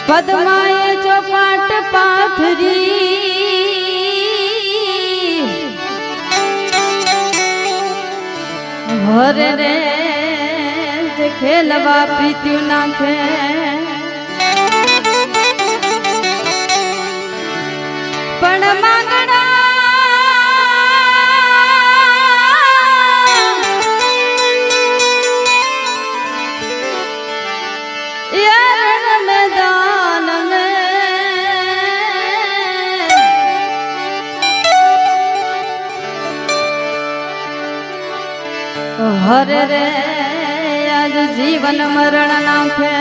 પદ્માએ ચોપાટ પાથરી હરે રે ખેલવા પ્રીત્યુ નાખે પણ માંગણા मैदान में हरे रे आज जीवन मरण नाखे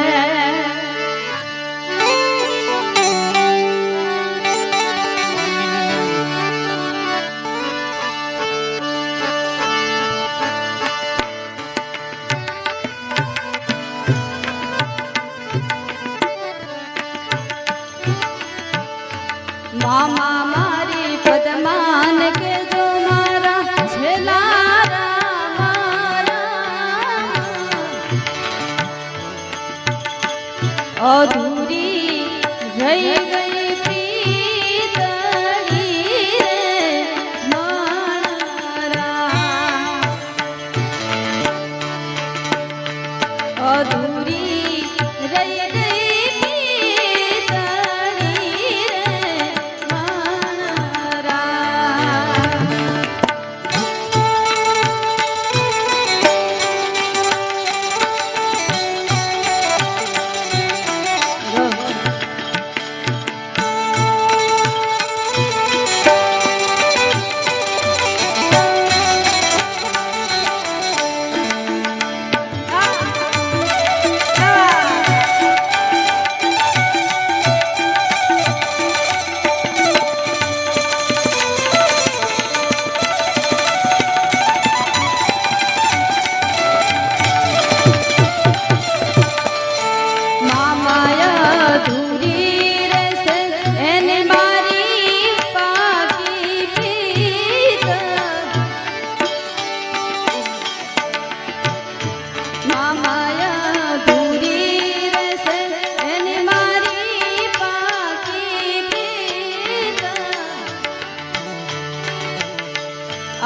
मामा मारी पदमान के जो मारा छेलारा मारा अधूरी रही गई प्रीतड़ी रे मारा अधूरी रही गई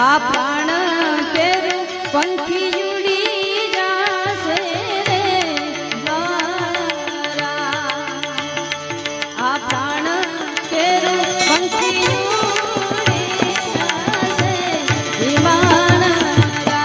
आ प्राण तेरु पंखी उड़ी जासे रे द्वारा आ प्राण तेरु पंखी उड़ी जासे विमानरा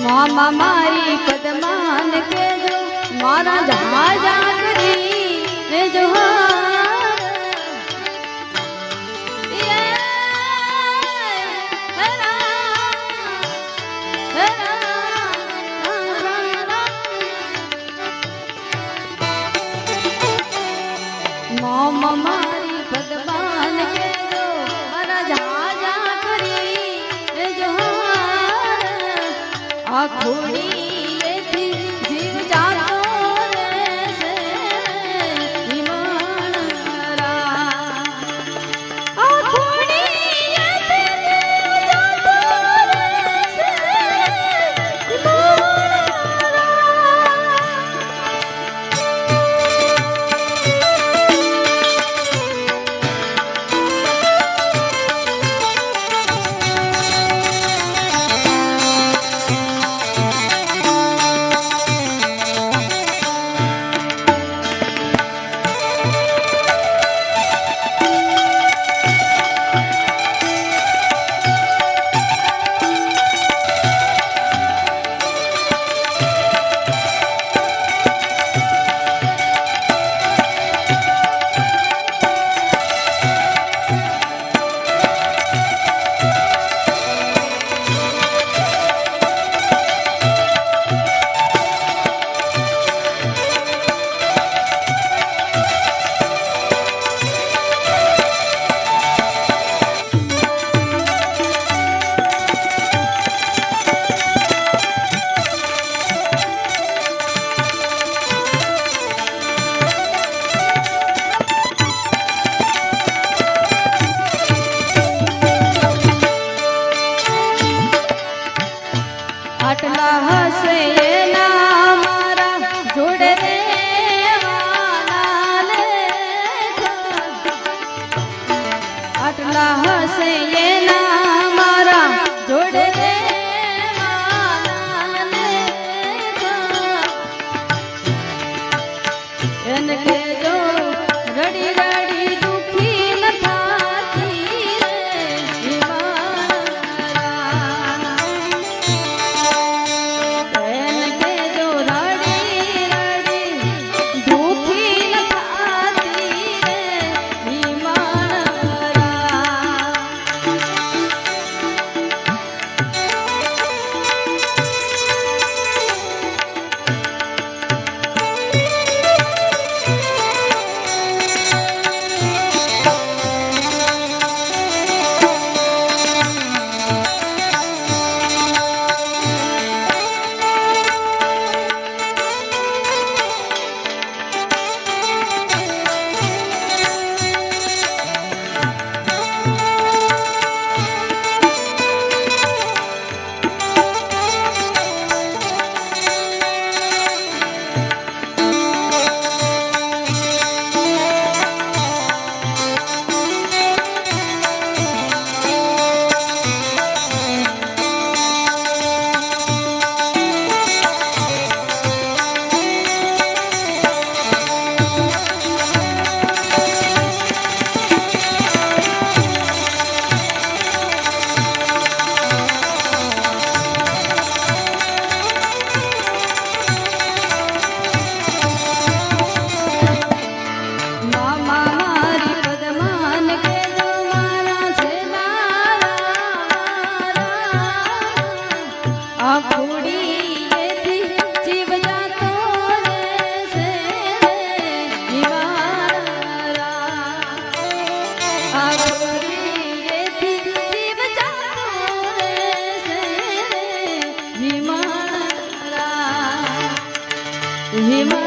मामा मारी पदमान के जो मारा जहाजा करी रे जोहार ये हरा हरा मामा मारी पदमान के जो मारा जहाजा करी रे जोहार आखोड़ी थी जीव जातो रे से विमानरा आखोड़ी थी जीव जातो रे से विमानरा એને કેજો રડી રડી દુખી ન થાતી રે જીવારા. એને કેજો રડી રડી દુખી ન થાતી રે જીવારા. Him